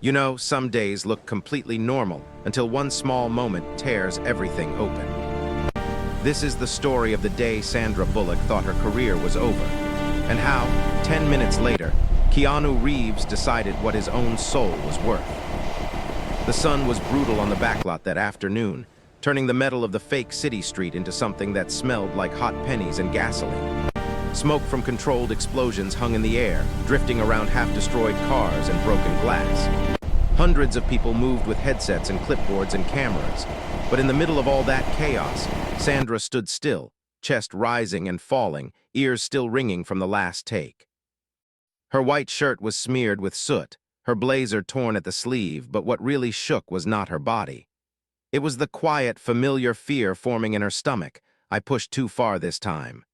You know, some days look completely normal until one small moment tears everything open. This is the story of the day Sandra Bullock thought her career was over, and how, 10 minutes later, Keanu Reeves decided what his own soul was worth. The sun was brutal on the backlot that afternoon, turning the metal of the fake city street into something that smelled like hot pennies and gasoline. Smoke from controlled explosions hung in the air, drifting around half-destroyed cars and broken glass. Hundreds of people moved with headsets and clipboards and cameras. But in the middle of all that chaos, Sandra stood still, chest rising and falling, ears still ringing from the last take. Her white shirt was smeared with soot, her blazer torn at the sleeve, but what really shook was not her body. It was the quiet, familiar fear forming in her stomach. I pushed too far this time.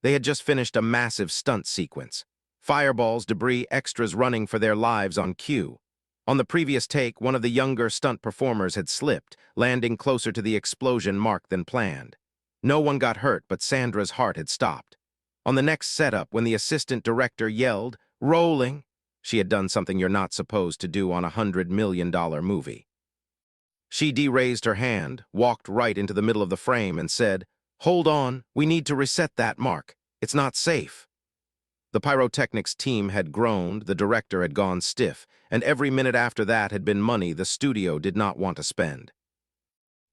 They had just finished a massive stunt sequence. Fireballs, debris, extras running for their lives on cue. On the previous take, one of the younger stunt performers had slipped, landing closer to the explosion mark than planned. No one got hurt, but Sandra's heart had stopped. On the next setup, when the assistant director yelled, "Rolling," she had done something you're not supposed to do on a $100 million movie. She de-raised her hand, walked right into the middle of the frame, and said, "Hold on, we need to reset that mark. It's not safe." The pyrotechnics team had groaned, the director had gone stiff, and every minute after that had been money the studio did not want to spend.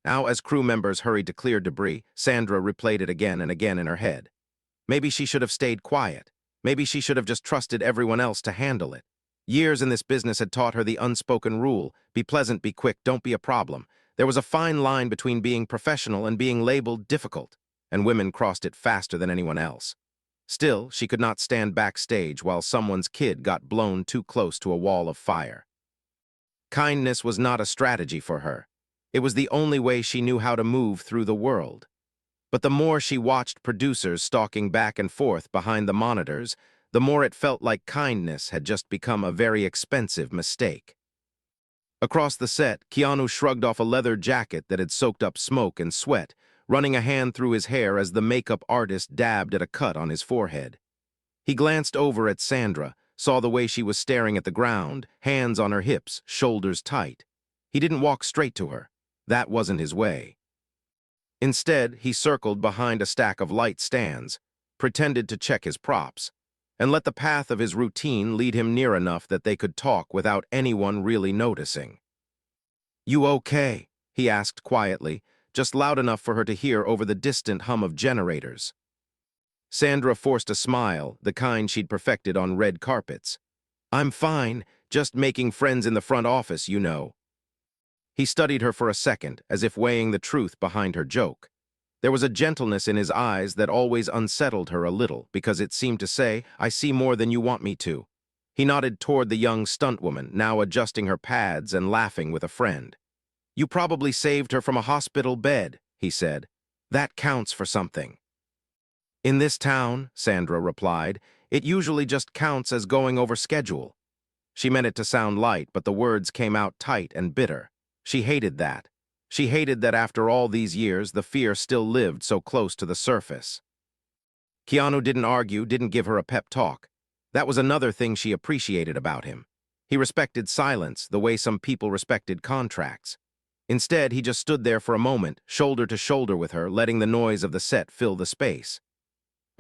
Now, as crew members hurried to clear debris, Sandra replayed it again and again in her head. Maybe she should have stayed quiet. Maybe she should have just trusted everyone else to handle it. Years in this business had taught her the unspoken rule: be pleasant, be quick, don't be a problem. There was a fine line between being professional and being labeled difficult, and women crossed it faster than anyone else. Still, she could not stand backstage while someone's kid got blown too close to a wall of fire. Kindness was not a strategy for her. It was the only way she knew how to move through the world. But the more she watched producers stalking back and forth behind the monitors, the more it felt like kindness had just become a very expensive mistake. Across the set, Keanu shrugged off a leather jacket that had soaked up smoke and sweat, running a hand through his hair as the makeup artist dabbed at a cut on his forehead. He glanced over at Sandra, saw the way she was staring at the ground, hands on her hips, shoulders tight. He didn't walk straight to her. That wasn't his way. Instead, he circled behind a stack of light stands, pretended to check his props, and let the path of his routine lead him near enough that they could talk without anyone really noticing. "You okay?" he asked quietly, just loud enough for her to hear over the distant hum of generators. Sandra forced a smile, the kind she'd perfected on red carpets. "I'm fine, just making friends in the front office, you know." He studied her for a second, as if weighing the truth behind her joke. There was a gentleness in his eyes that always unsettled her a little, because it seemed to say, "I see more than you want me to." He nodded toward the young stuntwoman, now adjusting her pads and laughing with a friend. "You probably saved her from a hospital bed," he said. "That counts for something." "In this town," Sandra replied, "it usually just counts as going over schedule." She meant it to sound light, but the words came out tight and bitter. She hated that. She hated that after all these years, the fear still lived so close to the surface. Keanu didn't argue, didn't give her a pep talk. That was another thing she appreciated about him. He respected silence, the way some people respected contracts. Instead, he just stood there for a moment, shoulder to shoulder with her, letting the noise of the set fill the space.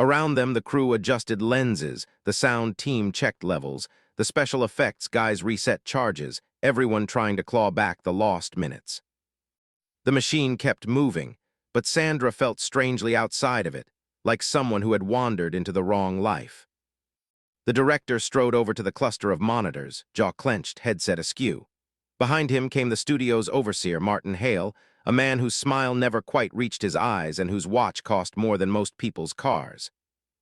Around them, the crew adjusted lenses, the sound team checked levels, the special effects guys reset charges, everyone trying to claw back the lost minutes. The machine kept moving, but Sandra felt strangely outside of it, like someone who had wandered into the wrong life. The director strode over to the cluster of monitors, jaw clenched, headset askew. Behind him came the studio's overseer, Martin Hale, a man whose smile never quite reached his eyes and whose watch cost more than most people's cars.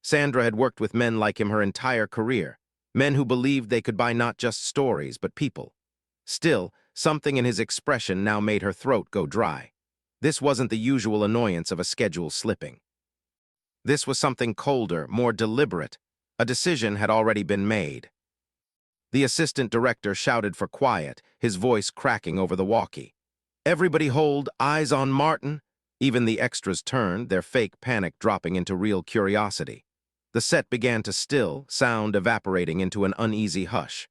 Sandra had worked with men like him her entire career, men who believed they could buy not just stories, but people. Still, something in his expression now made her throat go dry. This wasn't the usual annoyance of a schedule slipping. This was something colder, more deliberate. A decision had already been made. The assistant director shouted for quiet, his voice cracking over the walkie. "Everybody hold, eyes on Martin." Even the extras turned, their fake panic dropping into real curiosity. The set began to still, sound evaporating into an uneasy hush.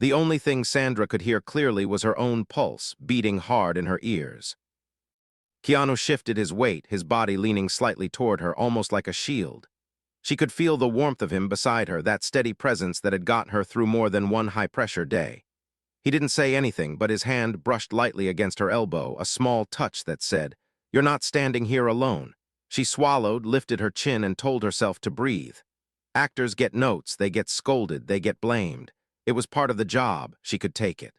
The only thing Sandra could hear clearly was her own pulse, beating hard in her ears. Keanu shifted his weight, his body leaning slightly toward her, almost like a shield. She could feel the warmth of him beside her, that steady presence that had gotten her through more than one high-pressure day. He didn't say anything, but his hand brushed lightly against her elbow, a small touch that said, "You're not standing here alone." She swallowed, lifted her chin, and told herself to breathe. Actors get notes, they get scolded, they get blamed. It was part of the job. She could take it.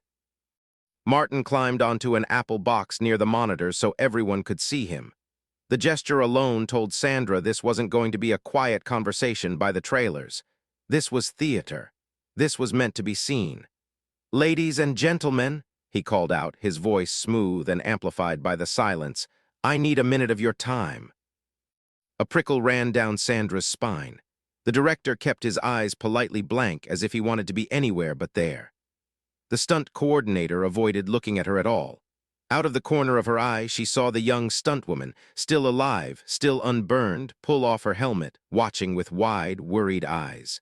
Martin climbed onto an apple box near the monitors so everyone could see him. The gesture alone told Sandra this wasn't going to be a quiet conversation by the trailers. This was theater. This was meant to be seen. "Ladies and gentlemen," he called out, his voice smooth and amplified by the silence, "I need a minute of your time." A prickle ran down Sandra's spine. The director kept his eyes politely blank, as if he wanted to be anywhere but there. The stunt coordinator avoided looking at her at all. Out of the corner of her eye, she saw the young stuntwoman, still alive, still unburned, pull off her helmet, watching with wide, worried eyes.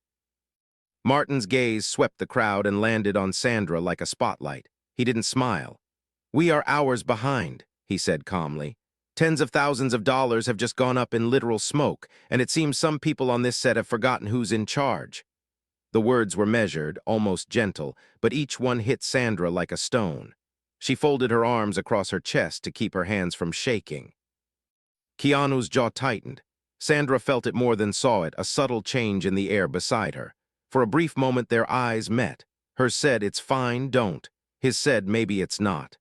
Martin's gaze swept the crowd and landed on Sandra like a spotlight. He didn't smile. "We are hours behind," he said calmly. "Tens of thousands of dollars have just gone up in literal smoke, and it seems some people on this set have forgotten who's in charge." The words were measured, almost gentle, but each one hit Sandra like a stone. She folded her arms across her chest to keep her hands from shaking. Keanu's jaw tightened. Sandra felt it more than saw it, a subtle change in the air beside her. For a brief moment their eyes met. Hers said, "It's fine, don't." His said, "Maybe it's not."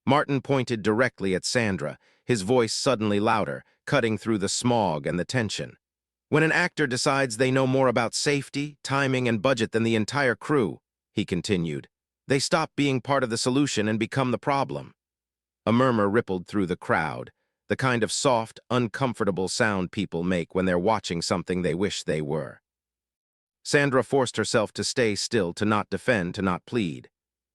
Martin pointed directly at Sandra, his voice suddenly louder, cutting through the smog and the tension. "When an actor decides they know more about safety, timing, and budget than the entire crew," he continued, "they stop being part of the solution and become the problem." A murmur rippled through the crowd, the kind of soft, uncomfortable sound people make when they're watching something they wish they were. Sandra forced herself to stay still, to not defend, to not plead.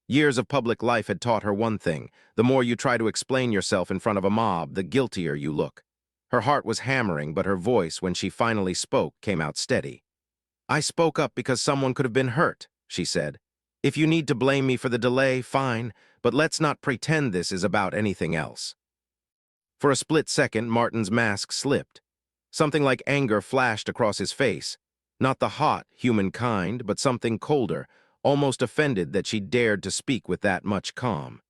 Years of public life had taught her one thing: the more you try to explain yourself in front of a mob, the guiltier you look. Her heart was hammering, but her voice, when she finally spoke, came out steady. "I spoke up because someone could have been hurt," she said. "If you need to blame me for the delay, fine, but let's not pretend this is about anything else." For a split second, Martin's mask slipped. Something like anger flashed across his face. Not the hot, human kind, but something colder, almost offended that she dared to speak with that much calm.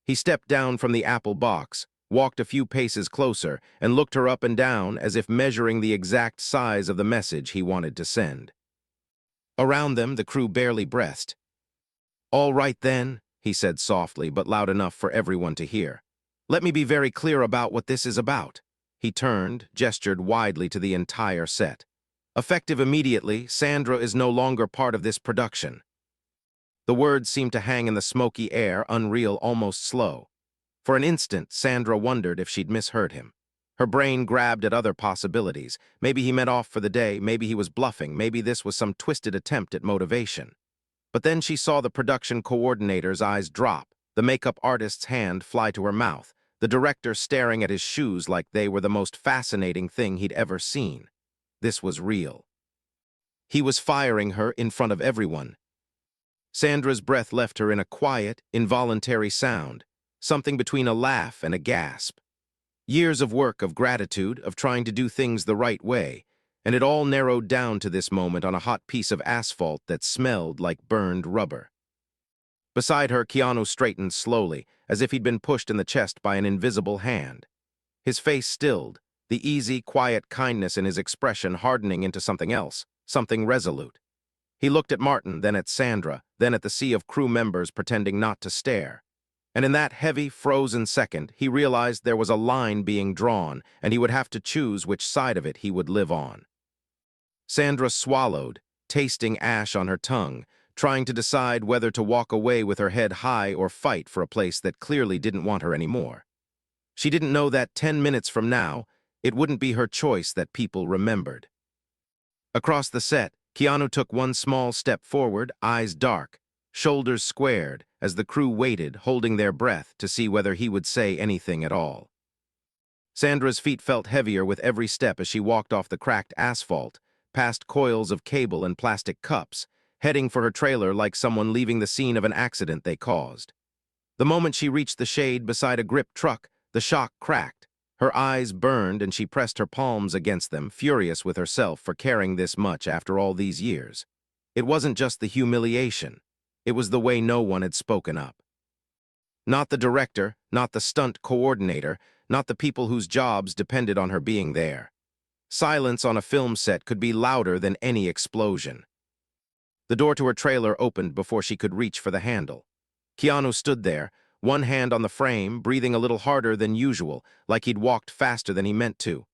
He stepped down from the apple box, walked a few paces closer, and looked her up and down as if measuring the exact size of the message he wanted to send. Around them, the crew barely breathed. "All right then," he said softly, but loud enough for everyone to hear. "Let me be very clear about what this is about." He turned, gestured widely to the entire set. "Effective immediately, Sandra is no longer part of this production." The words seemed to hang in the smoky air, unreal, almost slow. For an instant, Sandra wondered if she'd misheard him. Her brain grabbed at other possibilities. Maybe he meant off for the day, maybe he was bluffing, maybe this was some twisted attempt at motivation. But then she saw the production coordinator's eyes drop, the makeup artist's hand fly to her mouth, the director staring at his shoes like they were the most fascinating thing he'd ever seen. This was real. He was firing her in front of everyone. Sandra's breath left her in a quiet, involuntary sound, something between a laugh and a gasp. Years of work, of gratitude, of trying to do things the right way, and it all narrowed down to this moment on a hot piece of asphalt that smelled like burned rubber. Beside her, Keanu straightened slowly, as if he'd been pushed in the chest by an invisible hand. His face stilled, the easy, quiet kindness in his expression hardening into something else, something resolute. He looked at Martin, then at Sandra, then at the sea of crew members pretending not to stare. And in that heavy, frozen second, he realized there was a line being drawn, and he would have to choose which side of it he would live on. Sandra swallowed, tasting ash on her tongue, trying to decide whether to walk away with her head high or fight for a place that clearly didn't want her anymore. She didn't know that 10 minutes from now, it wouldn't be her choice that people remembered. Across the set, Keanu took one small step forward, eyes dark, shoulders squared, as the crew waited, holding their breath to see whether he would say anything at all. Sandra's feet felt heavier with every step as she walked off the cracked asphalt, past coils of cable and plastic cups, heading for her trailer like someone leaving the scene of an accident they caused. The moment she reached the shade beside a gripped truck, the shock cracked. Her eyes burned and she pressed her palms against them, furious with herself for caring this much after all these years. It wasn't just the humiliation. It was the way no one had spoken up. Not the director, not the stunt coordinator, not the people whose jobs depended on her being there. Silence on a film set could be louder than any explosion. The door to her trailer opened before she could reach for the handle. Keanu stood there, one hand on the frame, breathing a little harder than usual, like he'd walked faster than he meant to.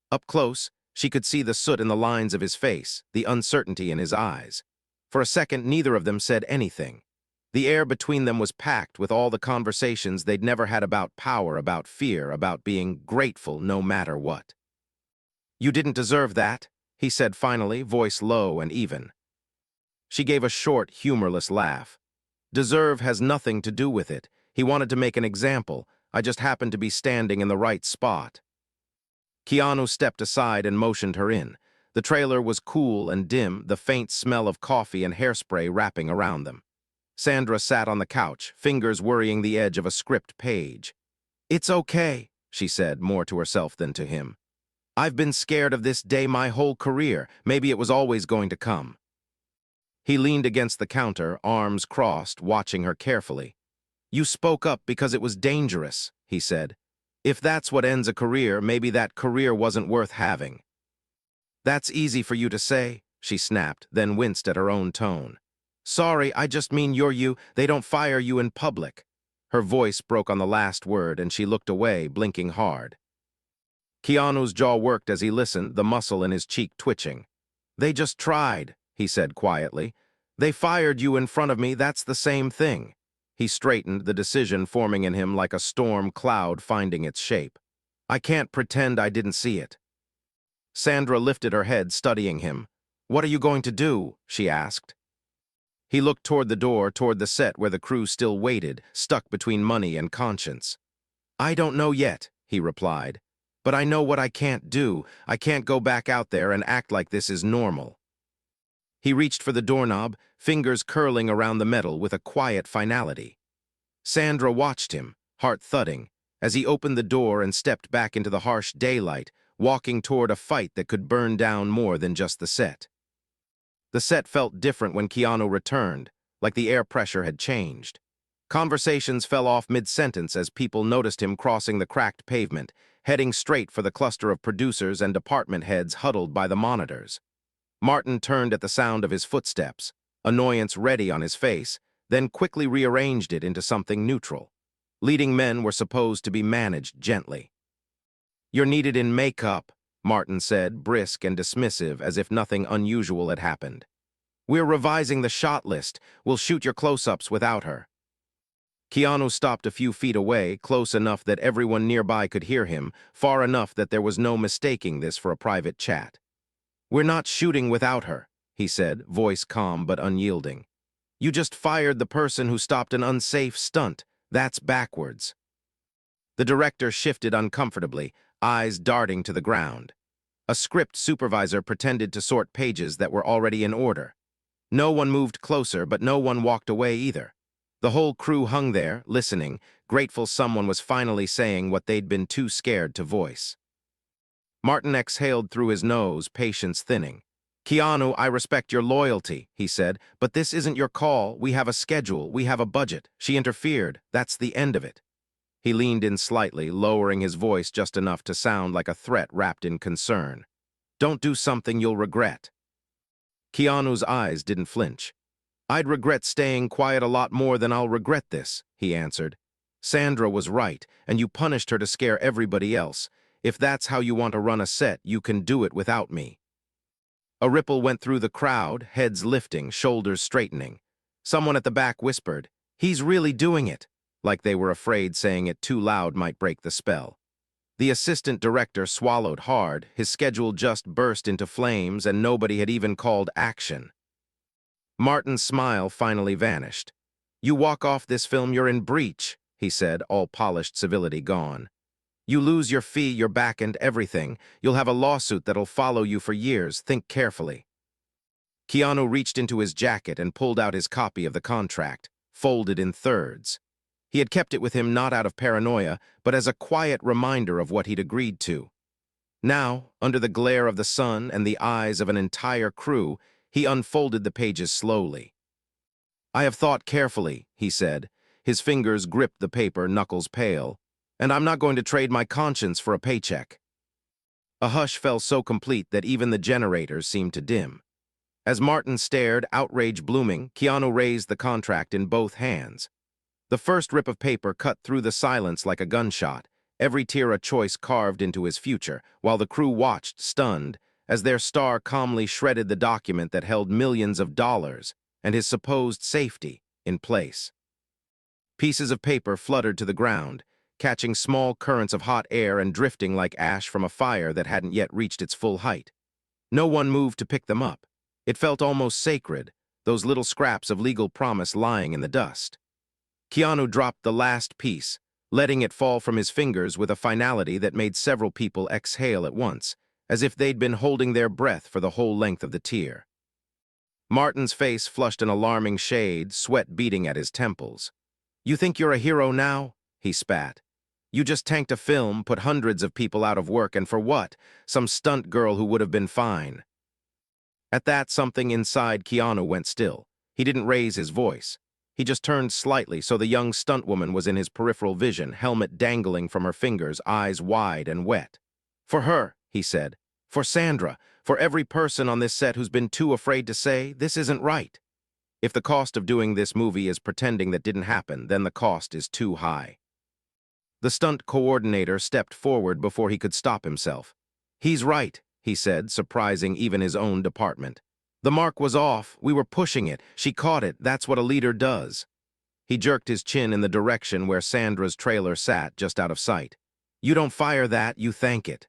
Up close, she could see the soot in the lines of his face, the uncertainty in his eyes. For a second, neither of them said anything. The air between them was packed with all the conversations they'd never had about power, about fear, about being grateful no matter what. "You didn't deserve that," he said finally, voice low and even. She gave a short, humorless laugh. "Deserve has nothing to do with it. He wanted to make an example. I just happened to be standing in the right spot." Keanu stepped aside and motioned her in. The trailer was cool and dim, the faint smell of coffee and hairspray wrapping around them. Sandra sat on the couch, fingers worrying the edge of a script page. "It's okay," she said, more to herself than to him. "I've been scared of this day my whole career. Maybe it was always going to come." He leaned against the counter, arms crossed, watching her carefully. "You spoke up because it was dangerous," he said. "If that's what ends a career, maybe that career wasn't worth having." "That's easy for you to say," she snapped, then winced at her own tone. "Sorry, I just mean you're you. They don't fire you in public." Her voice broke on the last word, and she looked away, blinking hard. Keanu's jaw worked as he listened, the muscle in his cheek twitching. "They just tried," he said quietly. "They fired you in front of me, that's the same thing." He straightened, the decision forming in him like a storm cloud finding its shape. "I can't pretend I didn't see it." Sandra lifted her head, studying him. "What are you going to do?" she asked. He looked toward the door, toward the set where the crew still waited, stuck between money and conscience. "I don't know yet," he replied. "But I know what I can't do. I can't go back out there and act like this is normal." He reached for the doorknob, fingers curling around the metal with a quiet finality. Sandra watched him, heart thudding, as he opened the door and stepped back into the harsh daylight, walking toward a fight that could burn down more than just the set. The set felt different when Keanu returned, like the air pressure had changed. Conversations fell off mid-sentence as people noticed him crossing the cracked pavement, heading straight for the cluster of producers and department heads huddled by the monitors. Martin turned at the sound of his footsteps, annoyance ready on his face, then quickly rearranged it into something neutral. Leading men were supposed to be managed gently. "You're needed in makeup," Martin said, brisk and dismissive, as if nothing unusual had happened. "We're revising the shot list. We'll shoot your close-ups without her." Keanu stopped a few feet away, close enough that everyone nearby could hear him, far enough that there was no mistaking this for a private chat. "We're not shooting without her," he said, voice calm but unyielding. "You just fired the person who stopped an unsafe stunt. That's backwards." The director shifted uncomfortably, eyes darting to the ground. A script supervisor pretended to sort pages that were already in order. No one moved closer, but no one walked away either. The whole crew hung there, listening, grateful someone was finally saying what they'd been too scared to voice. Martin exhaled through his nose, patience thinning. "Keanu, I respect your loyalty," he said, "but this isn't your call. We have a schedule. We have a budget." She interfered. "That's the end of it." He leaned in slightly, lowering his voice just enough to sound like a threat wrapped in concern. "Don't do something you'll regret." Keanu's eyes didn't flinch. "I'd regret staying quiet a lot more than I'll regret this," he answered. "Sandra was right, and you punished her to scare everybody else. If that's how you want to run a set, you can do it without me." A ripple went through the crowd, heads lifting, shoulders straightening. Someone at the back whispered, "He's really doing it," like they were afraid saying it too loud might break the spell. The assistant director swallowed hard, his schedule just burst into flames, and nobody had even called action. Martin's smile finally vanished. "You walk off this film, you're in breach," he said, all polished civility gone. "You lose your fee, your back, and everything. You'll have a lawsuit that'll follow you for years. Think carefully." Keanu reached into his jacket and pulled out his copy of the contract, folded in thirds. He had kept it with him not out of paranoia, but as a quiet reminder of what he'd agreed to. Now, under the glare of the sun and the eyes of an entire crew, he unfolded the pages slowly. "I have thought carefully," he said. His fingers gripped the paper, knuckles pale. "And I'm not going to trade my conscience for a paycheck." A hush fell so complete that even the generators seemed to dim. As Martin stared, outrage blooming, Keanu raised the contract in both hands. The first rip of paper cut through the silence like a gunshot, every tear a choice carved into his future, while the crew watched, stunned, as their star calmly shredded the document that held millions of dollars and his supposed safety in place. Pieces of paper fluttered to the ground, catching small currents of hot air and drifting like ash from a fire that hadn't yet reached its full height. No one moved to pick them up. It felt almost sacred, those little scraps of legal promise lying in the dust. Keanu dropped the last piece, letting it fall from his fingers with a finality that made several people exhale at once, as if they'd been holding their breath for the whole length of the tier. Martin's face flushed an alarming shade, sweat beating at his temples. "You think you're a hero now?" he spat. "You just tanked a film, put hundreds of people out of work, and for what? Some stunt girl who would have been fine." At that, something inside Keanu went still. He didn't raise his voice. He just turned slightly so the young stuntwoman was in his peripheral vision, helmet dangling from her fingers, eyes wide and wet. "For her," he said. "For Sandra. For every person on this set who's been too afraid to say, this isn't right. If the cost of doing this movie is pretending that didn't happen, then the cost is too high." The stunt coordinator stepped forward before he could stop himself. "He's right," he said, surprising even his own department. "The mark was off. We were pushing it. She caught it. That's what a leader does." He jerked his chin in the direction where Sandra's trailer sat, just out of sight. "You don't fire that, you thank it."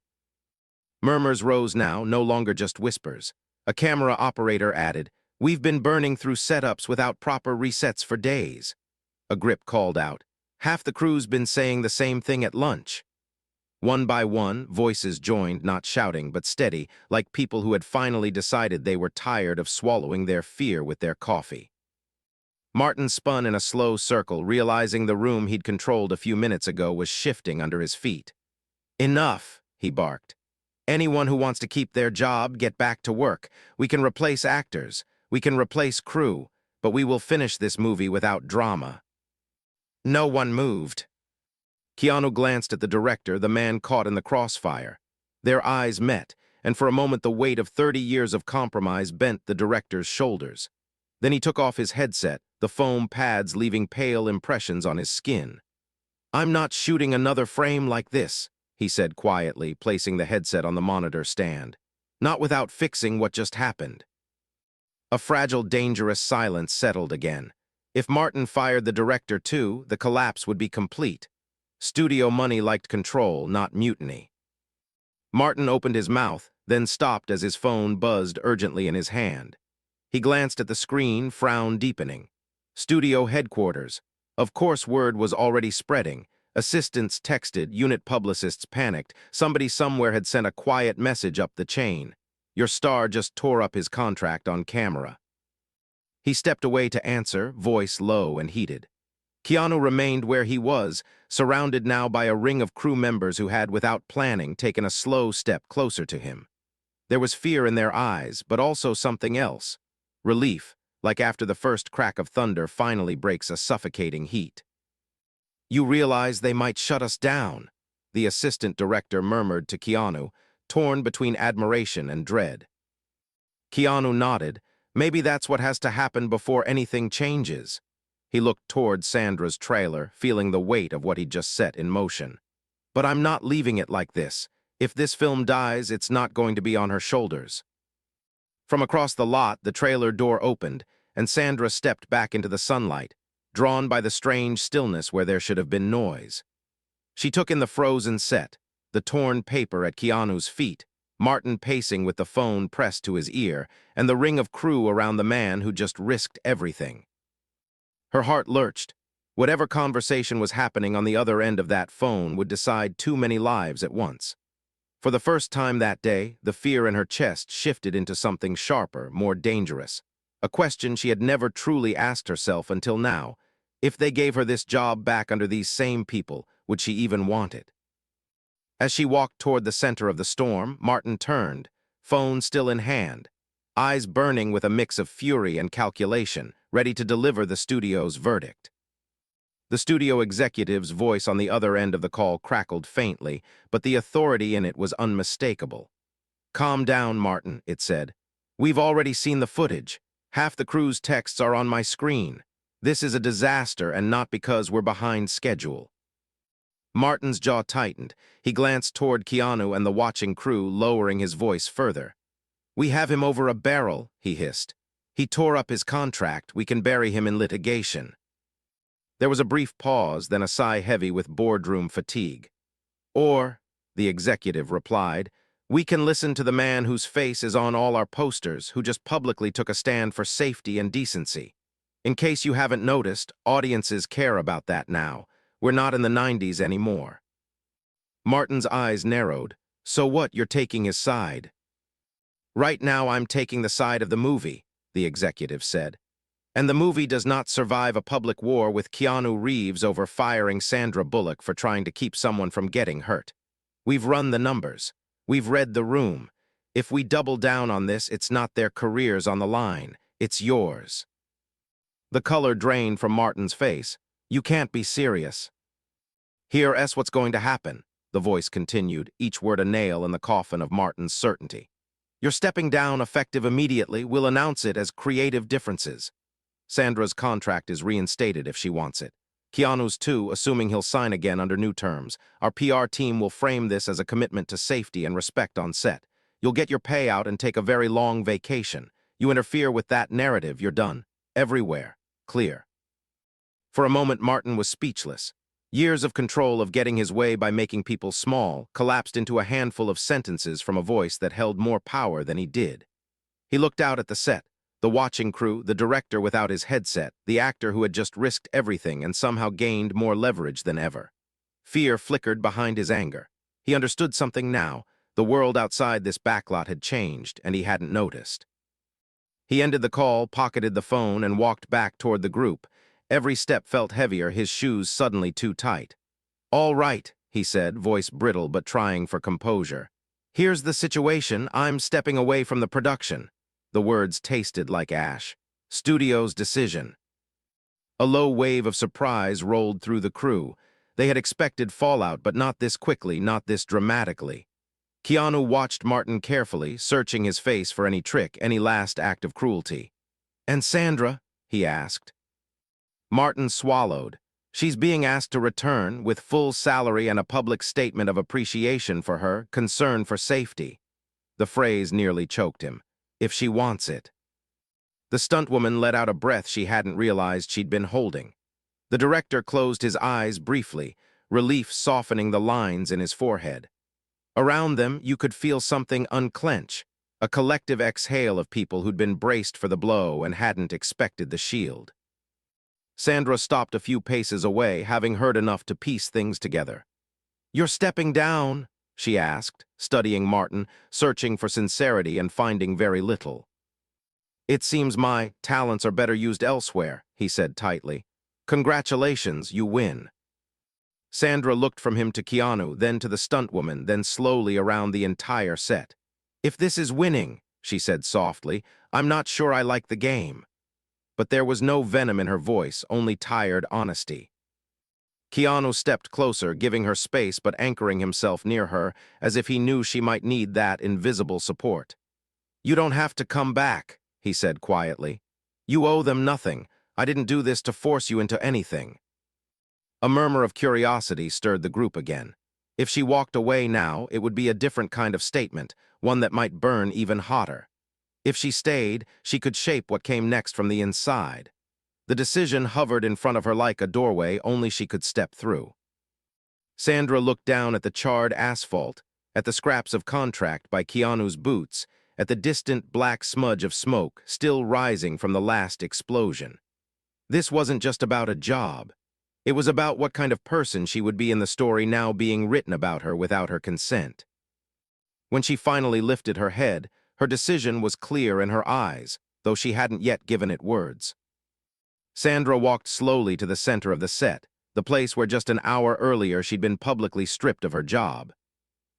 Murmurs rose now, no longer just whispers. A camera operator added, "We've been burning through setups without proper resets for days." A grip called out, "Half the crew's been saying the same thing at lunch." One by one, voices joined, not shouting, but steady, like people who had finally decided they were tired of swallowing their fear with their coffee. Martin spun in a slow circle, realizing the room he'd controlled a few minutes ago was shifting under his feet. "Enough," he barked. "Anyone who wants to keep their job, get back to work. We can replace actors. We can replace crew. But we will finish this movie without drama." No one moved. Keanu glanced at the director, the man caught in the crossfire. Their eyes met, and for a moment the weight of 30 years of compromise bent the director's shoulders. Then he took off his headset, the foam pads leaving pale impressions on his skin. "I'm not shooting another frame like this," he said quietly, placing the headset on the monitor stand. "Not without fixing what just happened." A fragile, dangerous silence settled again. If Martin fired the director too, the collapse would be complete. Studio money liked control, not mutiny. Martin opened his mouth, then stopped as his phone buzzed urgently in his hand. He glanced at the screen, frown deepening. Studio headquarters. Of course, word was already spreading. Assistants texted, unit publicists panicked. Somebody somewhere had sent a quiet message up the chain. Your star just tore up his contract on camera. He stepped away to answer, voice low and heated. Keanu remained where he was, surrounded now by a ring of crew members who had, without planning, taken a slow step closer to him. There was fear in their eyes, but also something else. Relief, like after the first crack of thunder finally breaks a suffocating heat. "You realize they might shut us down," the assistant director murmured to Keanu, torn between admiration and dread. Keanu nodded. Maybe that's what has to happen before anything changes. He looked toward Sandra's trailer, feeling the weight of what he'd just set in motion. "But I'm not leaving it like this. If this film dies, it's not going to be on her shoulders." From across the lot, the trailer door opened, and Sandra stepped back into the sunlight, drawn by the strange stillness where there should have been noise. She took in the frozen set, the torn paper at Keanu's feet, Martin pacing with the phone pressed to his ear, and the ring of crew around the man who just risked everything. Her heart lurched. Whatever conversation was happening on the other end of that phone would decide too many lives at once. For the first time that day, the fear in her chest shifted into something sharper, more dangerous. A question she had never truly asked herself until now. If they gave her this job back under these same people, would she even want it? As she walked toward the center of the storm, Martin turned, phone still in hand, eyes burning with a mix of fury and calculation, ready to deliver the studio's verdict. The studio executive's voice on the other end of the call crackled faintly, but the authority in it was unmistakable. "Calm down, Martin," it said. "We've already seen the footage. Half the crew's texts are on my screen. This is a disaster, and not because we're behind schedule." Martin's jaw tightened. He glanced toward Keanu and the watching crew, lowering his voice further. "We have him over a barrel," he hissed. "He tore up his contract. We can bury him in litigation." There was a brief pause, then a sigh heavy with boardroom fatigue. "Or," the executive replied, "we can listen to the man whose face is on all our posters, who just publicly took a stand for safety and decency. In case you haven't noticed, audiences care about that now. We're not in the 90s anymore." Martin's eyes narrowed. "So what, you're taking his side?" "Right now I'm taking the side of the movie," the executive said. "And the movie does not survive a public war with Keanu Reeves over firing Sandra Bullock for trying to keep someone from getting hurt. We've run the numbers. We've read the room. If we double down on this, it's not their careers on the line. It's yours." The color drained from Martin's face. "You can't be serious." "Here's what's going to happen," the voice continued, each word a nail in the coffin of Martin's certainty. "You're stepping down effective immediately. We'll announce it as creative differences. Sandra's contract is reinstated if she wants it. Keanu's too, assuming he'll sign again under new terms. Our PR team will frame this as a commitment to safety and respect on set. You'll get your payout and take a very long vacation. You interfere with that narrative, you're done. Everywhere. Clear." For a moment, Martin was speechless. Years of control of getting his way by making people small collapsed into a handful of sentences from a voice that held more power than he did. He looked out at the set, the watching crew, the director without his headset, the actor who had just risked everything and somehow gained more leverage than ever. Fear flickered behind his anger. He understood something now. The world outside this backlot had changed, and he hadn't noticed. He ended the call, pocketed the phone, and walked back toward the group. Every step felt heavier, his shoes suddenly too tight. "All right," he said, voice brittle but trying for composure. "Here's the situation. I'm stepping away from the production." The words tasted like ash. "Studio's decision." A low wave of surprise rolled through the crew. They had expected fallout, but not this quickly, not this dramatically. Keanu watched Martin carefully, searching his face for any trick, any last act of cruelty. "And Sandra?" he asked. Martin swallowed. "She's being asked to return, with full salary and a public statement of appreciation for her, concern for safety." The phrase nearly choked him. "If she wants it." The stuntwoman let out a breath she hadn't realized she'd been holding. The director closed his eyes briefly, relief softening the lines in his forehead. Around them, you could feel something unclench, a collective exhale of people who'd been braced for the blow and hadn't expected the shield. Sandra stopped a few paces away, having heard enough to piece things together. "You're stepping down?" she asked, studying Martin, searching for sincerity and finding very little. "It seems my talents are better used elsewhere," he said tightly. "Congratulations, you win." Sandra looked from him to Keanu, then to the stuntwoman, then slowly around the entire set. "If this is winning," she said softly, "I'm not sure I like the game." But there was no venom in her voice, only tired honesty. Keanu stepped closer, giving her space but anchoring himself near her, as if he knew she might need that invisible support. "You don't have to come back," he said quietly. "You owe them nothing. I didn't do this to force you into anything." A murmur of curiosity stirred the group again. If she walked away now, it would be a different kind of statement, one that might burn even hotter. If she stayed, she could shape what came next from the inside. The decision hovered in front of her like a doorway only she could step through. Sandra looked down at the charred asphalt, at the scraps of contract by Keanu's boots, at the distant black smudge of smoke still rising from the last explosion. This wasn't just about a job. It was about what kind of person she would be in the story now being written about her without her consent. When she finally lifted her head, her decision was clear in her eyes, though she hadn't yet given it words. Sandra walked slowly to the center of the set, the place where just an hour earlier she'd been publicly stripped of her job.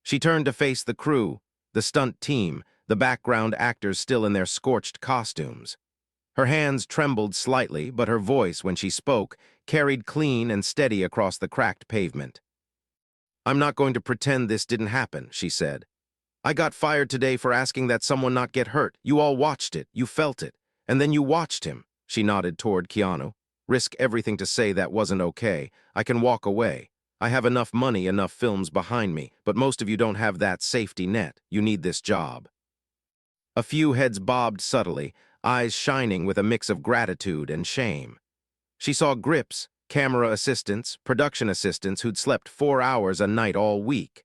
She turned to face the crew, the stunt team, the background actors still in their scorched costumes. Her hands trembled slightly, but her voice, when she spoke, carried clean and steady across the cracked pavement. "I'm not going to pretend this didn't happen," she said. "I got fired today for asking that someone not get hurt. You all watched it, you felt it, and then you watched him." She nodded toward Keanu. "Risk everything to say that wasn't okay. I can walk away. I have enough money, enough films behind me, but most of you don't have that safety net. You need this job." A few heads bobbed subtly, eyes shining with a mix of gratitude and shame. She saw grips, camera assistants, production assistants who'd slept 4 hours a night all week.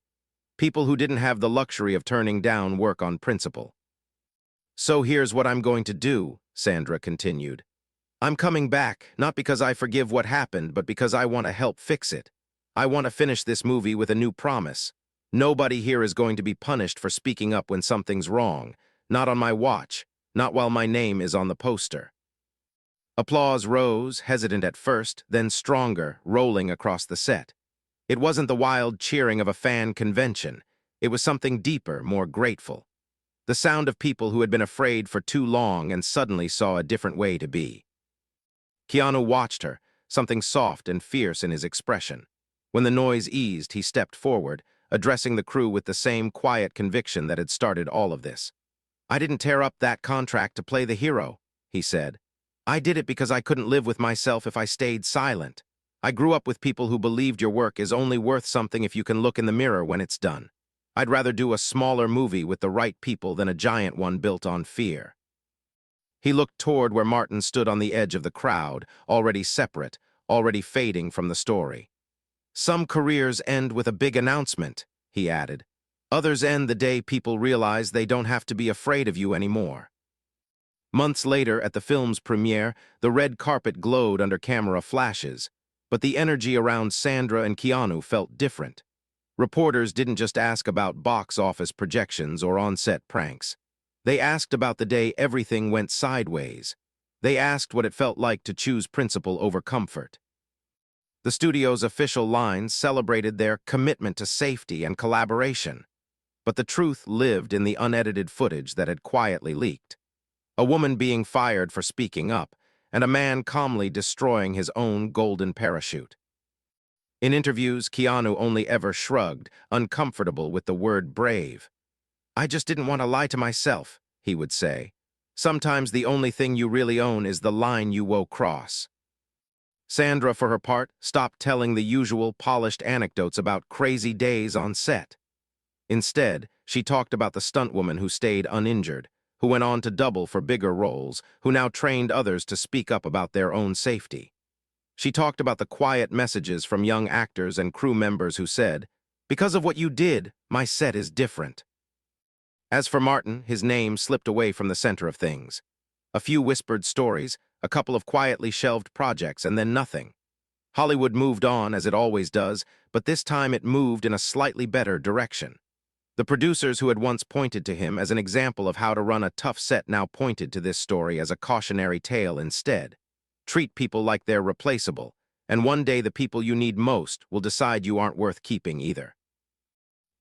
People who didn't have the luxury of turning down work on principle. "So here's what I'm going to do," Sandra continued. "I'm coming back, not because I forgive what happened, but because I want to help fix it. I want to finish this movie with a new promise. Nobody here is going to be punished for speaking up when something's wrong. Not on my watch, not while my name is on the poster." Applause rose, hesitant at first, then stronger, rolling across the set. It wasn't the wild cheering of a fan convention. It was something deeper, more grateful. The sound of people who had been afraid for too long and suddenly saw a different way to be. Keanu watched her, something soft and fierce in his expression. When the noise eased, he stepped forward, addressing the crew with the same quiet conviction that had started all of this. "I didn't tear up that contract to play the hero," he said. "I did it because I couldn't live with myself if I stayed silent. I grew up with people who believed your work is only worth something if you can look in the mirror when it's done. I'd rather do a smaller movie with the right people than a giant one built on fear." He looked toward where Martin stood on the edge of the crowd, already separate, already fading from the story. "Some careers end with a big announcement," he added. "Others end the day people realize they don't have to be afraid of you anymore." Months later, at the film's premiere, the red carpet glowed under camera flashes, but the energy around Sandra and Keanu felt different. Reporters didn't just ask about box office projections or on-set pranks. They asked about the day everything went sideways. They asked what it felt like to choose principle over comfort. The studio's official lines celebrated their commitment to safety and collaboration. But the truth lived in the unedited footage that had quietly leaked. A woman being fired for speaking up, and a man calmly destroying his own golden parachute. In interviews, Keanu only ever shrugged, uncomfortable with the word brave. "I just didn't want to lie to myself," he would say. "Sometimes the only thing you really own is the line you won't cross." Sandra, for her part, stopped telling the usual polished anecdotes about crazy days on set. Instead, she talked about the stuntwoman who stayed uninjured, who went on to double for bigger roles, who now trained others to speak up about their own safety. She talked about the quiet messages from young actors and crew members who said, "Because of what you did, my set is different." As for Martin, his name slipped away from the center of things. A few whispered stories, a couple of quietly shelved projects, and then nothing. Hollywood moved on, as it always does, but this time it moved in a slightly better direction. The producers who had once pointed to him as an example of how to run a tough set now pointed to this story as a cautionary tale instead. Treat people like they're replaceable, and one day the people you need most will decide you aren't worth keeping either.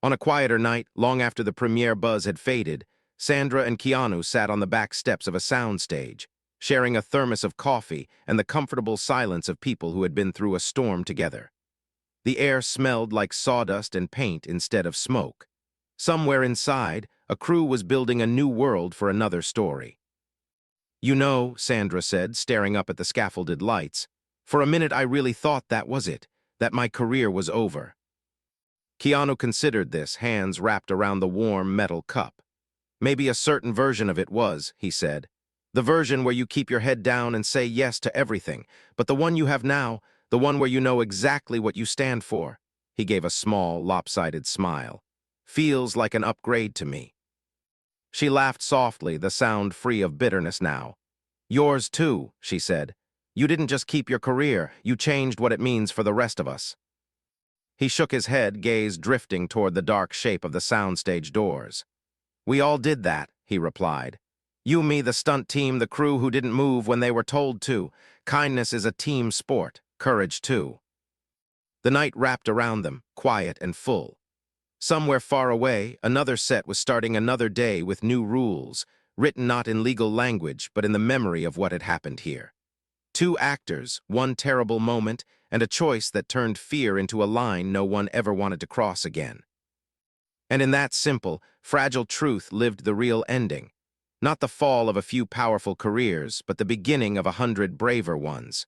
On a quieter night, long after the premiere buzz had faded, Sandra and Keanu sat on the back steps of a soundstage, sharing a thermos of coffee and the comfortable silence of people who had been through a storm together. The air smelled like sawdust and paint instead of smoke. Somewhere inside, a crew was building a new world for another story. "You know," Sandra said, staring up at the scaffolded lights, "for a minute I really thought that was it, that my career was over." Keanu considered this, hands wrapped around the warm metal cup. "Maybe a certain version of it was," he said. "The version where you keep your head down and say yes to everything, but the one you have now, the one where you know exactly what you stand for." He gave a small, lopsided smile. "Feels like an upgrade to me." She laughed softly, the sound free of bitterness now. "Yours too," she said. "You didn't just keep your career, you changed what it means for the rest of us." He shook his head, gaze drifting toward the dark shape of the soundstage doors. "We all did that," he replied. "You, me, the stunt team, the crew who didn't move when they were told to. Kindness is a team sport, courage too." The night wrapped around them, quiet and full. Somewhere far away, another set was starting another day with new rules, written not in legal language, but in the memory of what had happened here. Two actors, one terrible moment, and a choice that turned fear into a line no one ever wanted to cross again. And in that simple, fragile truth lived the real ending. Not the fall of a few powerful careers, but the beginning of 100 braver ones.